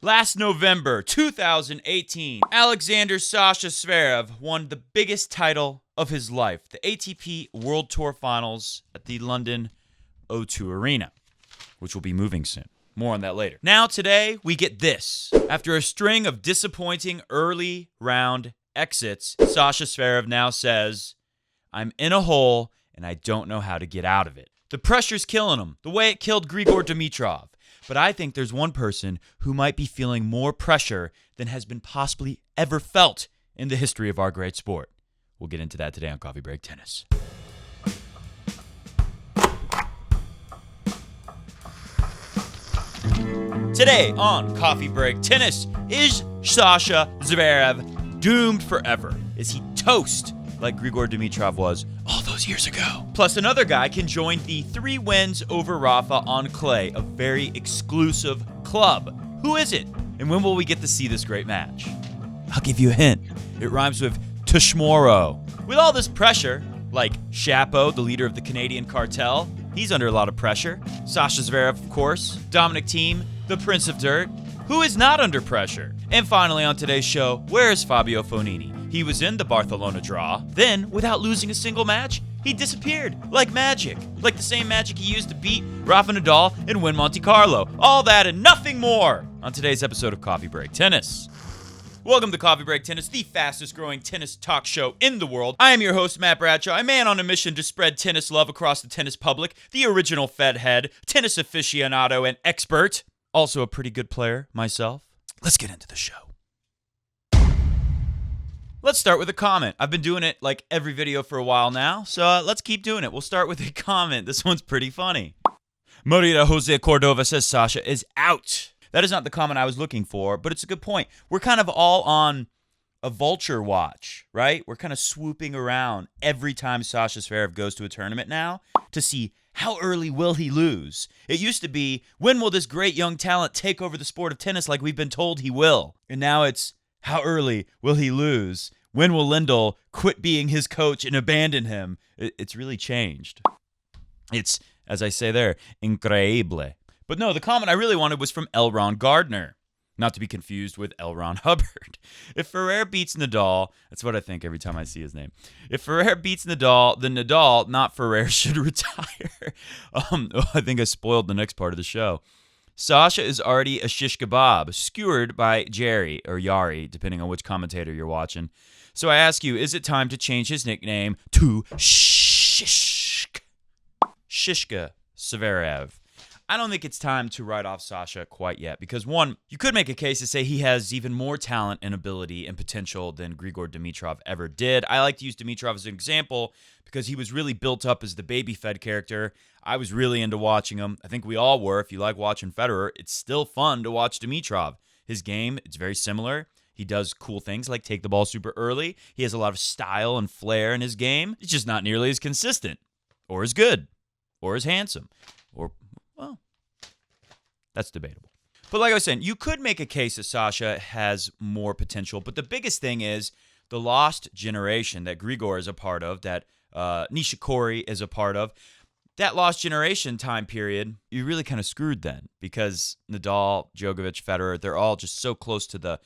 Last November 2018, Alexander Sasha Zverev won the biggest title of his life, the ATP World Tour Finals at the London O2 Arena, which will be moving soon. More on that later. Now today, we get this. After a string of disappointing early round exits, Sasha Zverev now says, "I'm in a hole and I don't know how to get out of it." The pressure's killing him, the way it killed Grigor Dimitrov. But I think there's one person who might be feeling more pressure than has been possibly ever felt in the history of our great sport. We'll get into that today on Coffee Break Tennis. Today on Coffee Break Tennis, is Sasha Zverev doomed forever? Is he toast like Grigor Dimitrov was all those years ago? Plus, another guy can join the 3 wins over Rafa on clay, a very exclusive club. Who is it? And when will we get to see this great match? I'll give you a hint. It rhymes with Tomorrow. With all this pressure, like Shapo, the leader of the Canadian cartel, he's under a lot of pressure. Sasha Zverev, of course. Dominic Thiem, the Prince of Dirt. Who is not under pressure? And finally on today's show, where is Fabio Fognini? He was in the Barcelona draw. Then, without losing a single match, he disappeared like magic. Like the same magic he used to beat Rafa Nadal and win Monte Carlo. All that and nothing more on today's episode of Coffee Break Tennis. Welcome to Coffee Break Tennis, the fastest growing tennis talk show in the world. I am your host, Matt Bradshaw, a man on a mission to spread tennis love across the tennis public, the original Fed head, tennis aficionado and expert. Also a pretty good player myself. Let's get into the show. Let's start with a comment. I've been doing it like every video for a while now, so let's keep doing it. We'll start with a comment. This one's pretty funny. Maria Jose Cordova says Sasha is out. That is not the comment I was looking for, but it's a good point. We're kind of all on a vulture watch, right? We're kind of swooping around every time Sasha Zverev goes to a tournament now to see how early will he lose. It used to be, when will this great young talent take over the sport of tennis like we've been told he will? And now it's, how early will he lose? When will Lendl quit being his coach and abandon him? It's really changed. It's, as I say there, increíble. But no, the comment I really wanted was from L. Ron Gardner. Not to be confused with L. Ron Hubbard. If Ferrer beats Nadal, that's what I think every time I see his name. If Ferrer beats Nadal, then Nadal, not Ferrer, should retire. I think I spoiled the next part of the show. Sasha is already a shish kebab, skewered by Jerry, or Yari, depending on which commentator you're watching. So I ask you, is it time to change his nickname to Shishka Zverev? I don't think it's time to write off Sasha quite yet because, one, you could make a case to say he has even more talent and ability and potential than Grigor Dimitrov ever did. I like to use Dimitrov as an example because he was really built up as the baby-fed character. I was really into watching him. I think we all were. If you like watching Federer, it's still fun to watch Dimitrov. His game, it's very similar. He does cool things like take the ball super early. He has a lot of style and flair in his game. It's just not nearly as consistent or as good or as handsome or, well, that's debatable. But like I was saying, you could make a case that Sasha has more potential, but the biggest thing is the lost generation that Grigor is a part of, that Nishikori is a part of. That lost generation time period, you really kind of screwed then because Nadal, Djokovic, Federer, they're all just so close to the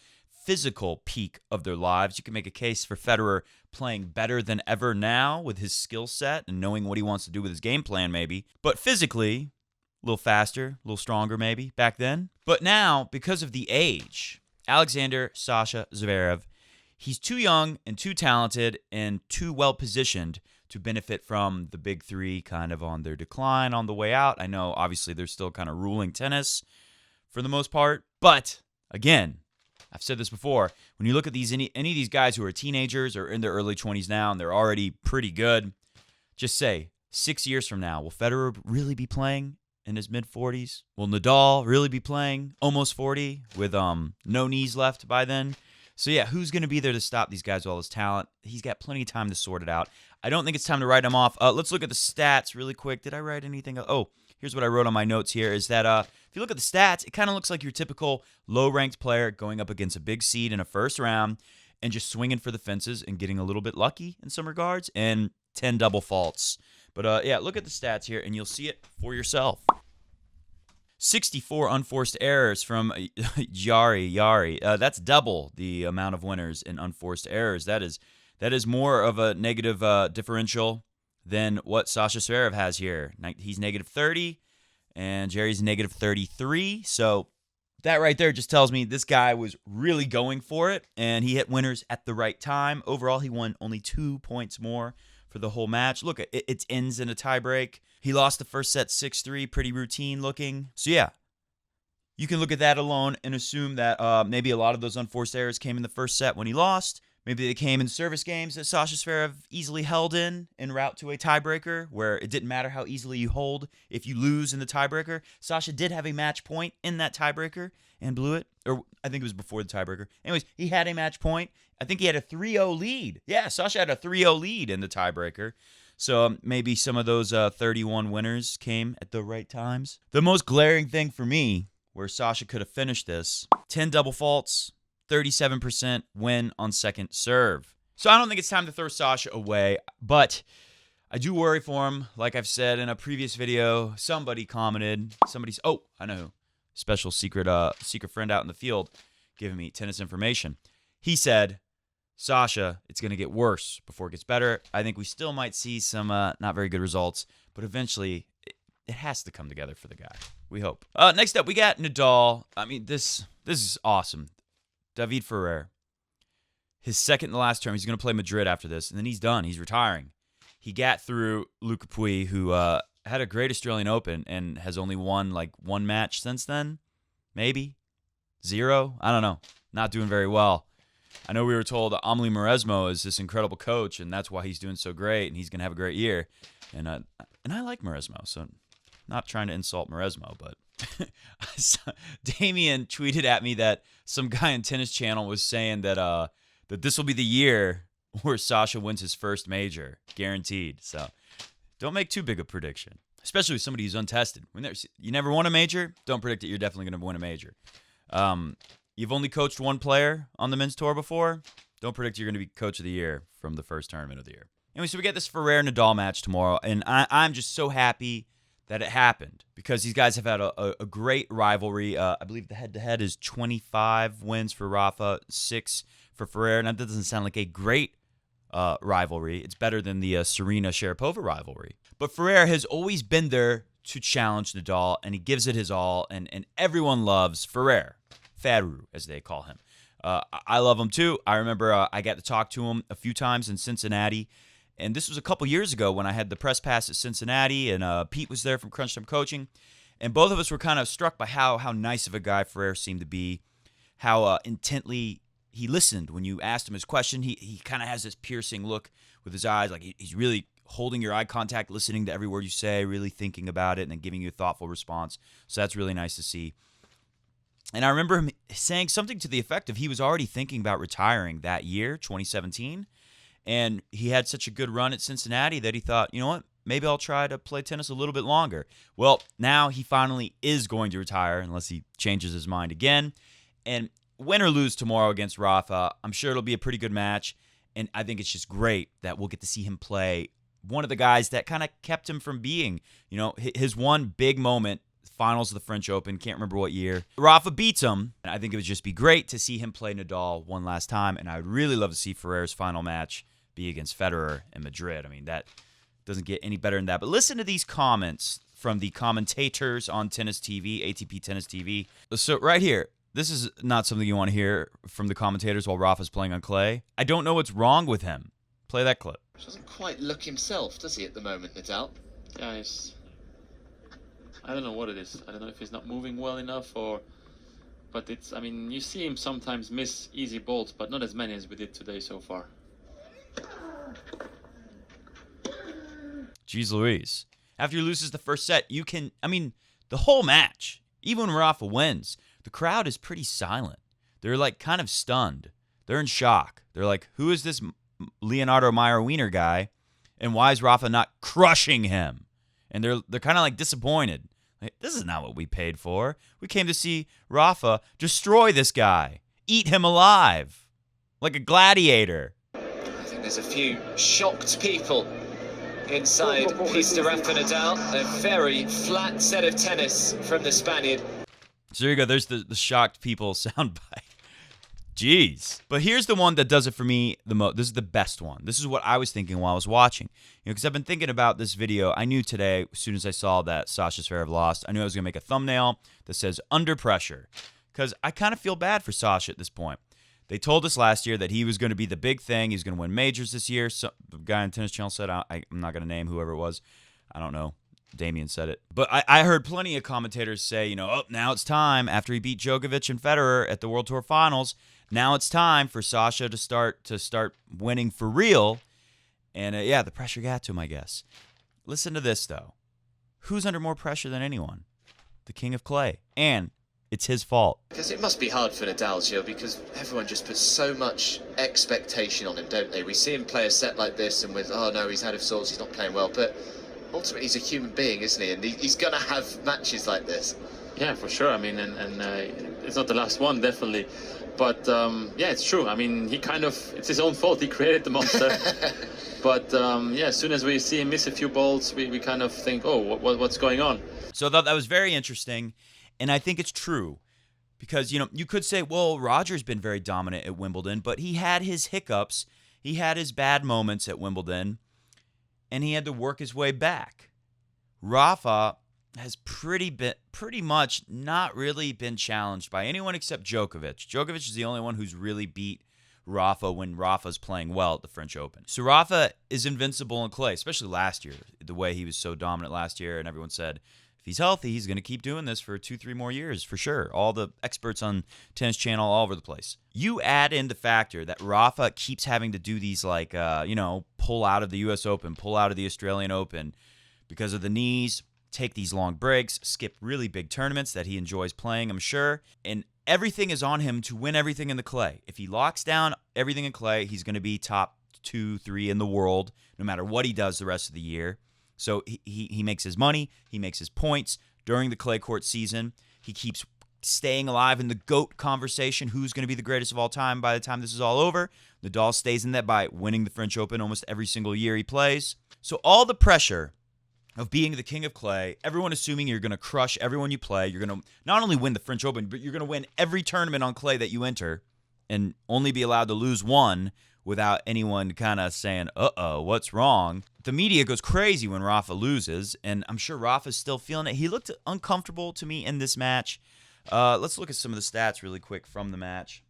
physical peak of their lives. You can make a case for Federer playing better than ever now with his skill set and knowing what he wants to do with his game plan maybe. But physically, a little faster, a little stronger maybe back then. But now, because of the age, Alexander Sasha Zverev, he's too young and too talented and too well-positioned to benefit from the big three kind of on their decline on the way out. I know, obviously, they're still kind of ruling tennis for the most part. But, again, I've said this before, when you look at these any of these guys who are teenagers or in their early 20s now and they're already pretty good, just say, 6 years from now, will Federer really be playing in his mid-40s? Will Nadal really be playing almost 40 with no knees left by then? So yeah, who's going to be there to stop these guys with all his talent? He's got plenty of time to sort it out. I don't think it's time to write him off. Let's look at the stats really quick. Did I write anything? Oh, here's what I wrote on my notes here is that if you look at the stats, it kind of looks like your typical low-ranked player going up against a big seed in a first round and just swinging for the fences and getting a little bit lucky in some regards and 10 double faults. But yeah, look at the stats here and you'll see it for yourself. 64 unforced errors from Yari. That's double the amount of winners in unforced errors. That is more of a negative differential than what Sasha Zverev has here. He's negative 30, and Jerry's negative 33. So that right there just tells me this guy was really going for it, and he hit winners at the right time. Overall, he won only 2 points more for the whole match. Look, it ends in a tiebreak. He lost the first set 6-3, pretty routine looking. So yeah, you can look at that alone and assume that maybe a lot of those unforced errors came in the first set when he lost. Maybe they came in service games that Sasha Zverev easily held in route to a tiebreaker, where it didn't matter how easily you hold if you lose in the tiebreaker. Sasha did have a match point in that tiebreaker and blew it. Or I think it was before the tiebreaker. Anyways, he had a match point. I think he had a 3-0 lead. Yeah, Sasha had a 3-0 lead in the tiebreaker. So maybe some of those 31 winners came at the right times. The most glaring thing for me, where Sasha could have finished this, 10 double faults, 37% win on second serve. So I don't think it's time to throw Sasha away, but I do worry for him. Like I've said in a previous video, somebody commented, I know who, special secret friend out in the field giving me tennis information. He said, Sasha, it's going to get worse before it gets better. I think we still might see some not very good results, but eventually it has to come together for the guy. We hope. Next up, we got Nadal. I mean, this is awesome. David Ferrer. His second to last term. He's going to play Madrid after this, and then he's done. He's retiring. He got through Luca Pouille, who had a great Australian Open and has only won like one match since then. Maybe. 0? I don't know. Not doing very well. I know we were told Amelie Mauresmo is this incredible coach, and that's why he's doing so great, and he's going to have a great year. And I like Mauresmo, so not trying to insult Mauresmo, but Damien tweeted at me that some guy on Tennis Channel was saying that this will be the year where Sasha wins his first major, guaranteed. So don't make too big a prediction, especially with somebody who's untested. You never won a major, don't predict that you're definitely going to win a major. You've only coached one player on the men's tour before, don't predict you're going to be coach of the year from the first tournament of the year. Anyway, so we get this Ferrer-Nadal match tomorrow, and I'm just so happy that it happened because these guys have had a great rivalry. I believe the head-to-head is 25 wins for Rafa, 6 for Ferrer. Now, that doesn't sound like a great rivalry. It's better than the Serena-Sharapova rivalry. But Ferrer has always been there to challenge Nadal, and he gives it his all, and everyone loves Ferrer. Ferrer, as they call him. I love him too. I remember I got to talk to him a few times in Cincinnati. And this was a couple years ago when I had the press pass at Cincinnati, and Pete was there from Crunch Time Coaching. And both of us were kind of struck by how nice of a guy Ferrer seemed to be, how intently he listened when you asked him his question. He kind of has this piercing look with his eyes, like he's really holding your eye contact, listening to every word you say, really thinking about it, and then giving you a thoughtful response. So that's really nice to see. And I remember him saying something to the effect of he was already thinking about retiring that year, 2017. And he had such a good run at Cincinnati that he thought, you know what, maybe I'll try to play tennis a little bit longer. Well, now he finally is going to retire unless he changes his mind again. And win or lose tomorrow against Rafa, I'm sure it'll be a pretty good match. And I think it's just great that we'll get to see him play one of the guys that kind of kept him from being, his one big moment, finals of the French Open, can't remember what year. Rafa beats him, and I think it would just be great to see him play Nadal one last time, and I would really love to see Ferrer's final match be against Federer in Madrid. I mean, that doesn't get any better than that. But listen to these comments from the commentators on Tennis TV, ATP Tennis TV. So right here, this is not something you want to hear from the commentators while Rafa's playing on clay. I don't know what's wrong with him. Play that clip. Doesn't quite look himself, does he, at the moment, Nadal? Yeah, I don't know what it is. I don't know if he's not moving well enough but you see him sometimes miss easy balls, but not as many as we did today so far. Jeez Louise. After he loses the first set, the whole match, even when Rafa wins, the crowd is pretty silent. They're like kind of stunned. They're in shock. They're like, who is this Leonardo Meyer-Wiener guy? And why is Rafa not crushing him? And they're kind of like disappointed. Like, this is not what we paid for. We came to see Rafa destroy this guy. Eat him alive. Like a gladiator. I think there's a few shocked people inside Pista Rafa Nadal. A very flat set of tennis from the Spaniard. So there you go. There's the shocked people soundbite. Jeez. But here's the one that does it for me the most. This is the best one. This is what I was thinking while I was watching. Because I've been thinking about this video. I knew today, as soon as I saw that Sasha Zverev lost, I knew I was going to make a thumbnail that says under pressure. Because I kind of feel bad for Sasha at this point. They told us last year that he was going to be the big thing. He's going to win majors this year. So the guy on Tennis Channel said, I'm not going to name whoever it was. I don't know. Damien said it. But I heard plenty of commentators say, now it's time. After he beat Djokovic and Federer at the World Tour Finals, now it's time for Sasha to start winning for real. And yeah, the pressure got to him, I guess. Listen to this, though. Who's under more pressure than anyone? The King of Clay. And it's his fault. Because it must be hard for Nadal, Gio, because everyone just puts so much expectation on him, don't they? We see him play a set like this and with, oh no, he's out of sorts, he's not playing well. But ultimately, he's a human being, isn't he? And he's going to have matches like this. Yeah, for sure. I mean, and it's not the last one, definitely. But yeah, it's true. I mean, it's his own fault. He created the monster. But yeah, as soon as we see him miss a few balls, we kind of think, oh, what's going on? So I thought that was very interesting. And I think it's true. Because, you could say, well, Roger's been very dominant at Wimbledon, but he had his hiccups. He had his bad moments at Wimbledon. And he had to work his way back. Rafa has pretty much not really been challenged by anyone except Djokovic. Djokovic is the only one who's really beat Rafa when Rafa's playing well at the French Open. So Rafa is invincible in clay, especially last year, the way he was so dominant last year, and everyone said, if he's healthy, he's going to keep doing this for 2-3 more years, for sure. All the experts on Tennis Channel all over the place. You add in the factor that Rafa keeps having to do these, pull out of the U.S. Open, pull out of the Australian Open because of the knees, take these long breaks, skip really big tournaments that he enjoys playing, I'm sure. And everything is on him to win everything in the clay. If he locks down everything in clay, he's going to be top 2-3 in the world, no matter what he does the rest of the year. So he makes his money, he makes his points during the clay court season. He keeps staying alive in the GOAT conversation, who's going to be the greatest of all time by the time this is all over. Nadal stays in that by winning the French Open almost every single year he plays. So all the pressure of being the king of clay, everyone assuming you're going to crush everyone you play, you're going to not only win the French Open, but you're going to win every tournament on clay that you enter and only be allowed to lose one without anyone kind of saying, uh-oh, what's wrong? The media goes crazy when Rafa loses, and I'm sure Rafa's still feeling it. He looked uncomfortable to me in this match. Let's look at some of the stats really quick from the match.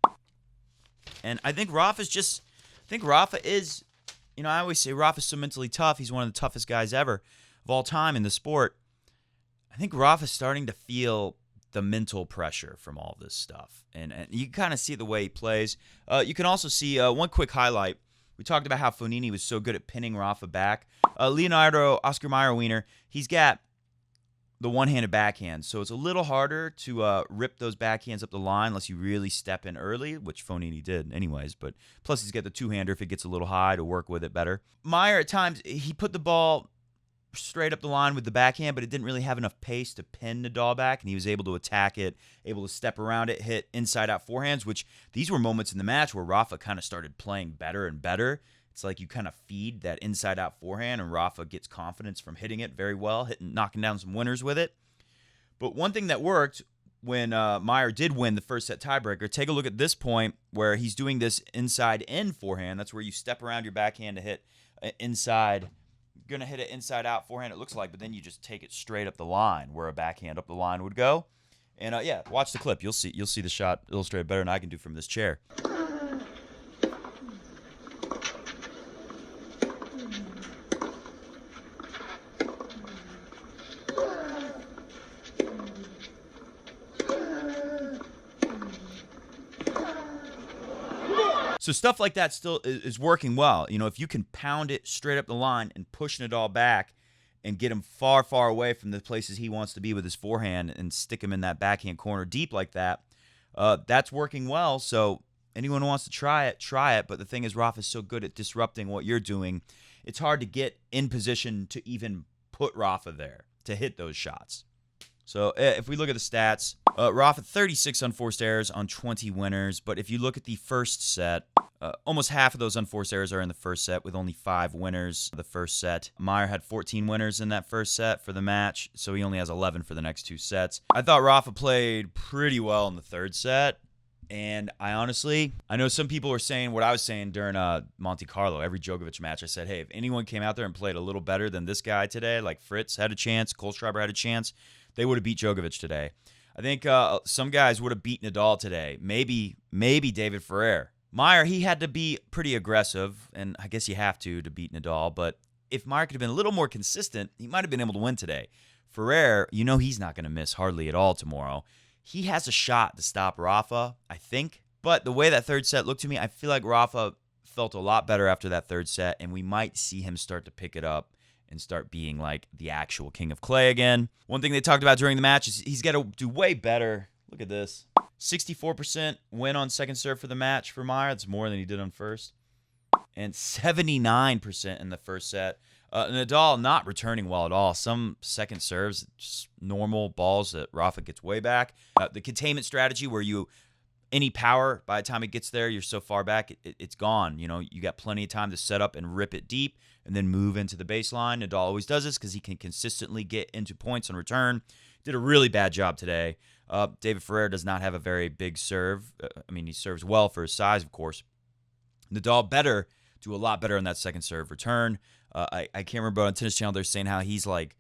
And I think Rafa is, I always say Rafa's so mentally tough. He's one of the toughest guys ever of all time in the sport. I think Rafa's starting to feel the mental pressure from all this stuff. And you can kind of see the way he plays. You can also see one quick highlight. We talked about how Fognini was so good at pinning Rafa back. Leonardo Oscar Mayer Wiener, he's got the one-handed backhand, so it's a little harder to rip those backhands up the line unless you really step in early, which Fognini did anyways. But plus he's got the two-hander if it gets a little high to work with it better. Mayer, at times, he put the ball straight up the line with the backhand, but it didn't really have enough pace to pin Nadal back, and he was able to attack it, able to step around it, hit inside-out forehands, which these were moments in the match where Rafa kind of started playing better and better. It's like you kind of feed that inside-out forehand, and Rafa gets confidence from hitting it very well, knocking down some winners with it. But one thing that worked when Mayer did win the first set tiebreaker, take a look at this point where he's doing this inside-in forehand. That's where you step around your backhand to hit inside. Going to hit it inside-out forehand, it looks like, but then you just take it straight up the line where a backhand up the line would go. And yeah, watch the clip. You'll see the shot illustrated better than I can do from this chair. So stuff like that still is working well. If you can pound it straight up the line and push Nadal back and get him far, far away from the places he wants to be with his forehand and stick him in that backhand corner deep like that, that's working well. So anyone who wants to try it. But the thing is, Rafa's so good at disrupting what you're doing, it's hard to get in position to even put Rafa there to hit those shots. So if we look at the stats, Rafa, 36 unforced errors on 20 winners. But if you look at the first set, almost half of those unforced errors are in the first set with only 5 winners the first set. Mayer had 14 winners in that first set for the match, so he only has 11 for the next 2 sets. I thought Rafa played pretty well in the third set. And I know some people were saying what I was saying during Monte Carlo. Every Djokovic match, I said, hey, if anyone came out there and played a little better than this guy today, like Fritz had a chance, Kohlschreiber had a chance, they would have beat Djokovic today. I think some guys would have beat Nadal today. Maybe David Ferrer. Mayer, he had to be pretty aggressive, and I guess you have to beat Nadal. But if Mayer could have been a little more consistent, he might have been able to win today. Ferrer, he's not going to miss hardly at all tomorrow. He has a shot to stop Rafa, I think. But the way that third set looked to me, I feel like Rafa felt a lot better after that third set, and we might see him start to pick it up and start being like the actual king of clay again. One thing they talked about during the match is he's got to do way better. Look at this. 64% win on second serve for the match for Mayer. That's more than he did on first. And 79% in the first set. Nadal not returning well at all. Some second serves, just normal balls that Rafa gets way back. The containment strategy where any power, by the time it gets there, you're so far back, it's gone. You got plenty of time to set up and rip it deep and then move into the baseline. Nadal always does this because he can consistently get into points on return. Did a really bad job today. David Ferrer does not have a very big serve. He serves well for his size, of course. Nadal do a lot better on that second serve return. I can't remember on Tennis Channel, they're saying how he's like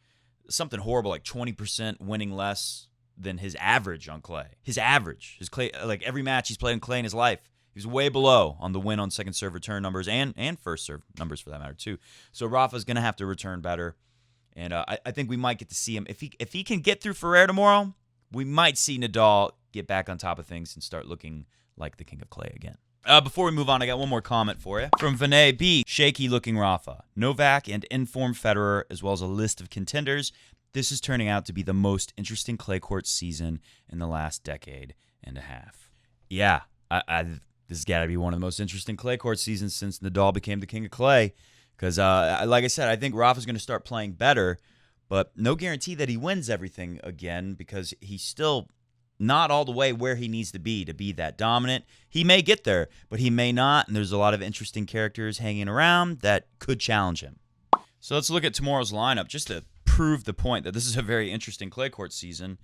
something horrible, like 20% winning less than his average on clay. His clay, like every match he's played in clay in his life, he was way below on the win on second serve return numbers and first serve numbers for that matter too. So Rafa's going to have to return better. And I think we might get to see him. If he can get through Ferrer tomorrow, we might see Nadal get back on top of things and start looking like the king of clay again. Before we move on, I got one more comment for you. From Vinay B. Shaky looking Rafa. Novak and informed Federer, as well as a list of contenders. This is turning out to be the most interesting clay court season in the last decade and a half. Yeah, this has got to be one of the most interesting clay court seasons since Nadal became the king of clay. Because, like I said, I think Rafa's going to start playing better, but no guarantee that he wins everything again because he's still not all the way where he needs to be that dominant. He may get there, but he may not, and there's a lot of interesting characters hanging around that could challenge him. So let's look at tomorrow's lineup just to prove the point that this is a very interesting clay court season.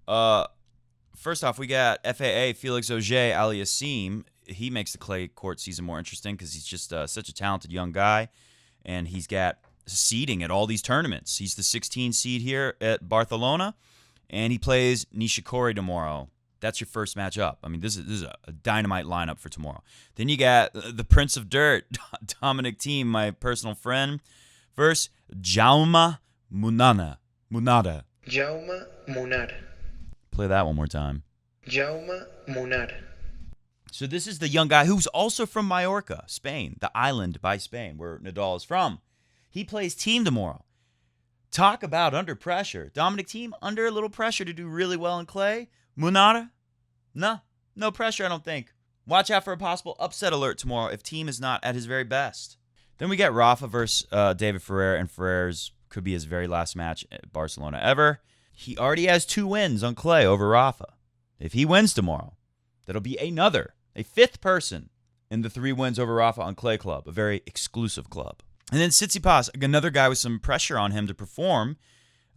First off, we got FAA Felix Auger-Aliassime. He makes the clay court season more interesting because he's just such a talented young guy, and he's got seeding at all these tournaments. He's the 16 seed here at Barcelona, and he plays Nishikori tomorrow. That's your first match up. This is a dynamite lineup for tomorrow. Then you got the Prince of Dirt, Dominic Thiem, my personal friend, versus Jaume Munada. Jaume Munada. Play that one more time. Jaume Munada. So this is the young guy who's also from Mallorca, Spain, the island by Spain, where Nadal is from. He plays Thiem tomorrow. Talk about under pressure. Dominic Thiem under a little pressure to do really well in clay. Munada? No pressure, I don't think. Watch out for a possible upset alert tomorrow if Thiem is not at his very best. Then we get Rafa versus David Ferrer, and Ferrer's could be his very last match at Barcelona ever. He already has 2 wins on clay over Rafa. If he wins tomorrow, that'll be a 5th person in the 3 wins over Rafa on clay club, a very exclusive club. And then Tsitsipas, another guy with some pressure on him to perform.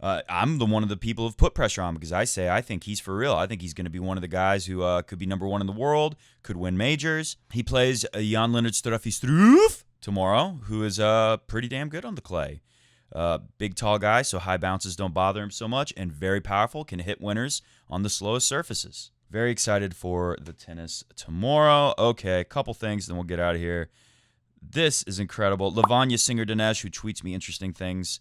I'm one of the people who've put pressure on him because I think he's for real. I think he's going to be one of the guys who could be number 1 in the world, could win majors. He plays Jan-Lennard Struff tomorrow, who is pretty damn good on the clay. Big, tall guy, so high bounces don't bother him so much, and very powerful, can hit winners on the slowest surfaces. Very excited for the tennis tomorrow. Okay, a couple things, then we'll get out of here. This is incredible. Lavanya Singer-Dinesh, who tweets me interesting things,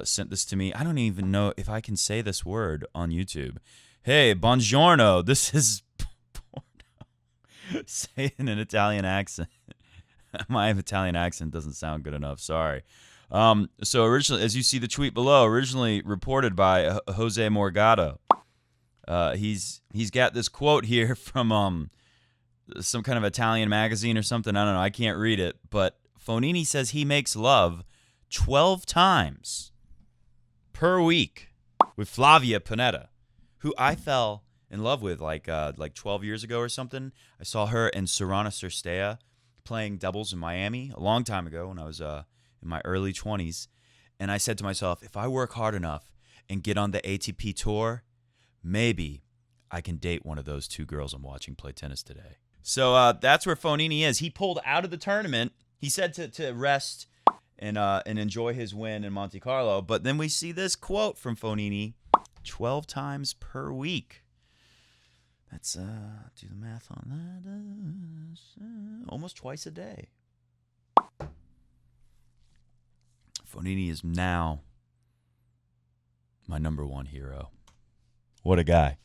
sent this to me. I don't even know if I can say this word on YouTube. Hey, buongiorno. This is say it in an Italian accent. My Italian accent doesn't sound good enough. Sorry. So originally, as you see the tweet below, originally reported by Jose Morgado. He's got this quote here from some kind of Italian magazine or something. I don't know. I can't read it. But Fognini says he makes love 12 times per week with Flavia Pannetta, who I fell in love with like 12 years ago or something. I saw her and Sorana Cirstea playing doubles in Miami a long time ago when I was in my early 20s. And I said to myself, if I work hard enough and get on the ATP tour, maybe I can date one of those two girls I'm watching play tennis today. So that's where Fognini is. He pulled out of the tournament. He said to rest and enjoy his win in Monte Carlo. But then we see this quote from Fognini, 12 times per week. That's, do the math on that. Almost twice a day. Fognini is now my number one hero. What a guy.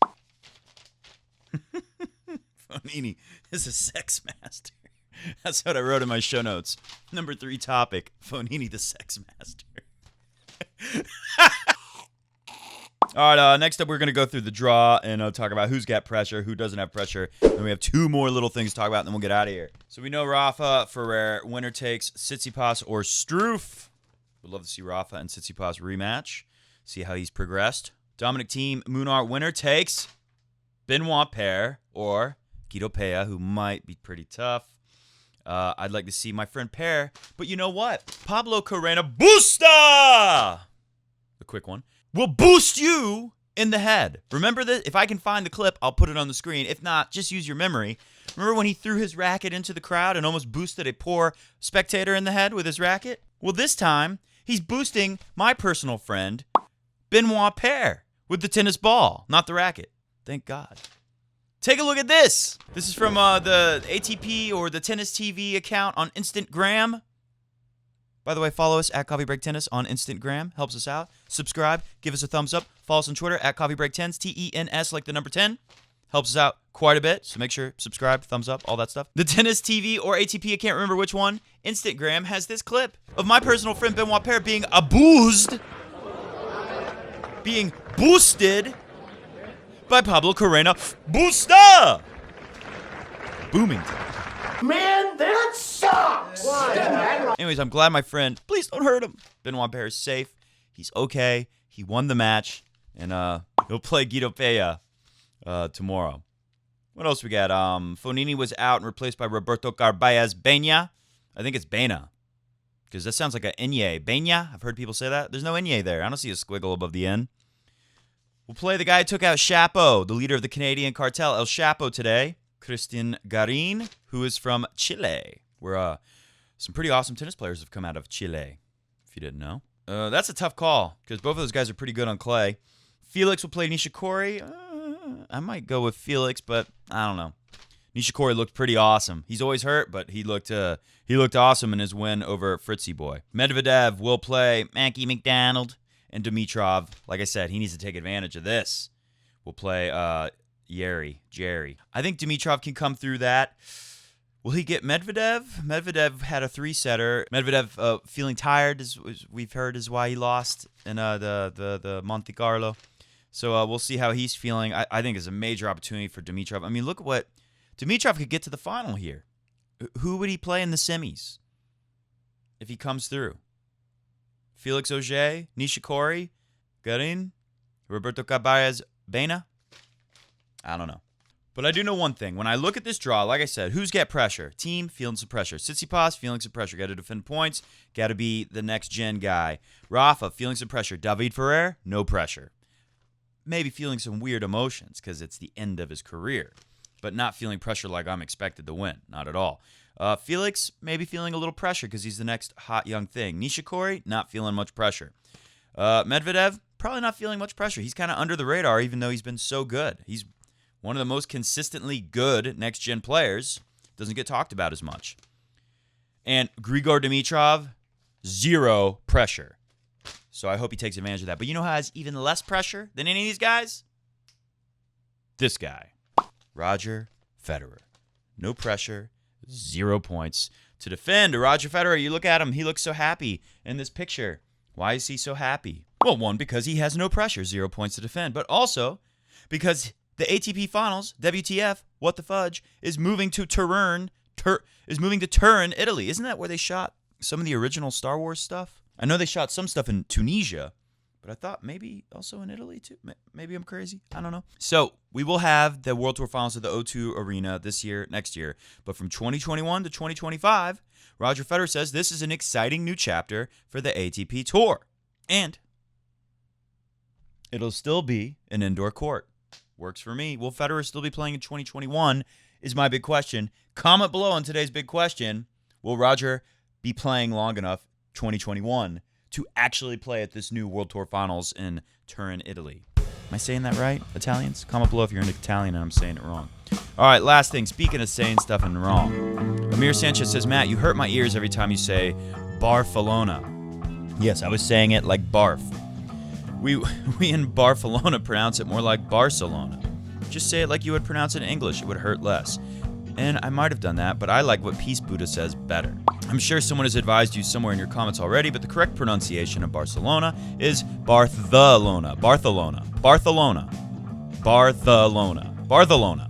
Fognini is a sex master. That's what I wrote in my show notes. Number 3 topic, Fognini the sex master. All right, next up we're going to go through the draw and talk about who's got pressure, who doesn't have pressure. Then we have 2 more little things to talk about, and then we'll get out of here. So we know Rafa, Ferrer, winner takes Tsitsipas or Struff. Would love to see Rafa and Tsitsipas rematch, see how he's progressed. Dominic Thiem, Munar, winner takes Benoit Paire or Guido Pella, who might be pretty tough. I'd like to see my friend Paire, but you know what? Pablo Carreno Busta! The quick one. Will boost you in the head. Remember this? If I can find the clip, I'll put it on the screen. If not, just use your memory. Remember when he threw his racket into the crowd and almost boosted a poor spectator in the head with his racket? Well, this time, he's boosting my personal friend, Benoit Paire, with the tennis ball, not the racket. Thank God. Take a look at this. This is from the ATP or the Tennis TV account on INSTANTgram. By the way, follow us at Coffee Break Tennis on INSTANTgram. Helps us out. Subscribe. Give us a thumbs up. Follow us on Twitter at Coffee Break 10s, TENS like the number 10. Helps us out quite a bit. So make sure, subscribe, thumbs up, all that stuff. The Tennis TV or ATP, I can't remember which one, INSTANTgram has this clip of my personal friend Benoit Paire being abused, being boosted by Pablo Carreno Busta! Boomington. Man, that sucks! Anyways, I'm glad my friend, please don't hurt him. Benoit Paire is safe. He's okay. He won the match. And he'll play Guido Pella tomorrow. What else we got? Fognini was out and replaced by Roberto Carballes Baena. I think it's Baena. Because that sounds like an Enye. Baena? I've heard people say that. There's no Enye there. I don't see a squiggle above the N. We'll play the guy who took out Shapo, the leader of the Canadian cartel, El Shapo, today. Christian Garin, who is from Chile, where some pretty awesome tennis players have come out of Chile, if you didn't know. That's a tough call, because both of those guys are pretty good on clay. Felix will play Nishikori. I might go with Felix, but I don't know. Nishikori looked pretty awesome. He's always hurt, but he looked awesome in his win over Fritzy Boy. Medvedev will play Mackie McDonald and Dimitrov. Like I said, he needs to take advantage of this. We'll play Jerry. I think Dimitrov can come through that. Will he get Medvedev? Medvedev had a 3-setter. Medvedev feeling tired, as we've heard, is why he lost in the Monte Carlo. So we'll see how he's feeling. I think it's a major opportunity for Dimitrov. I mean, look at what Dimitrov could get to the final here. Who would he play in the semis if he comes through? Felix Auger, Nishikori, Garin, Roberto Carballes Baena? I don't know. But I do know one thing. When I look at this draw, like I said, who's got pressure? Team feeling some pressure. Tsitsipas feeling some pressure. Got to defend points. Got to be the next gen guy. Rafa feeling some pressure. David Ferrer, no pressure. Maybe feeling some weird emotions because it's the end of his career. But not feeling pressure like I'm expected to win. Not at all. Felix, maybe feeling a little pressure because he's the next hot young thing. Nishikori, not feeling much pressure. Medvedev, probably not feeling much pressure. He's kind of under the radar even though he's been so good. He's one of the most consistently good next-gen players. Doesn't get talked about as much. And Grigor Dimitrov, zero pressure. So I hope he takes advantage of that. But you know who has even less pressure than any of these guys? This guy, Roger Federer. No pressure, 0 points to defend. Roger Federer, you look at him, he looks so happy in this picture. Why is he so happy? Well, one, because he has no pressure, 0 points to defend. But also because the ATP Finals, WTF, what the fudge, is moving to Turin, Italy. Isn't that where they shot some of the original Star Wars stuff? I know they shot some stuff in Tunisia, but But I thought maybe also in Italy too. Maybe I'm crazy. I don't know. So we will have the World Tour Finals at the O2 Arena this year, next year. But from 2021 to 2025, Roger Federer says this is an exciting new chapter for the ATP Tour. And it'll still be an indoor court. Works for me. Will Federer still be playing in 2021 is my big question. Comment below on today's big question. Will Roger be playing long enough 2021 to actually play at this new World Tour Finals in Turin, Italy? Am I saying that right, Italians? Comment below if you're an Italian and I'm saying it wrong. All right, last thing. Speaking of saying stuff and wrong, Amir Sanchez says, Matt, you hurt my ears every time you say Barcelona. Yes, I was saying it like barf. We in Barcelona pronounce it more like Barcelona. Just say it like you would pronounce it in English. It would hurt less. And I might have done that, but I like what Peace Buddha says better. I'm sure someone has advised you somewhere in your comments already, but the correct pronunciation of Barcelona is Barcelona. Barcelona. Barcelona. Barcelona. Barcelona.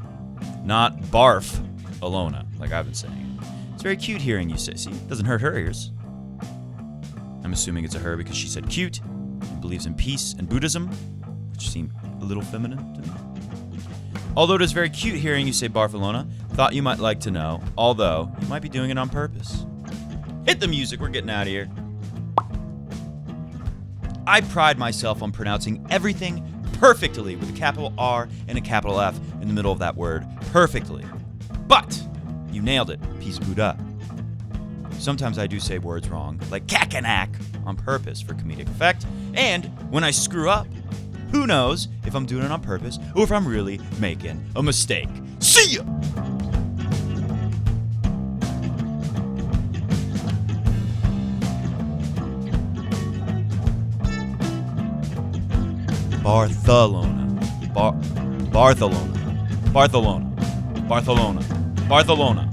Not barf-alona, like I've been saying. It's very cute hearing you say. See, it doesn't hurt her ears. I'm assuming it's a her because she said cute and believes in peace and Buddhism, which seem a little feminine to me. Although it is very cute hearing you say Barcelona, thought you might like to know, although you might be doing it on purpose. Hit the music, we're getting out of here. I pride myself on pronouncing everything perfectly with a capital R and a capital F in the middle of that word, perfectly. But you nailed it, Peace Buddha. Sometimes I do say words wrong, like kakanak, on purpose for comedic effect, and when I screw up, who knows if I'm doing it on purpose or if I'm really making a mistake. See ya! Barcelona. Barcelona. Barcelona. Barcelona. Barcelona.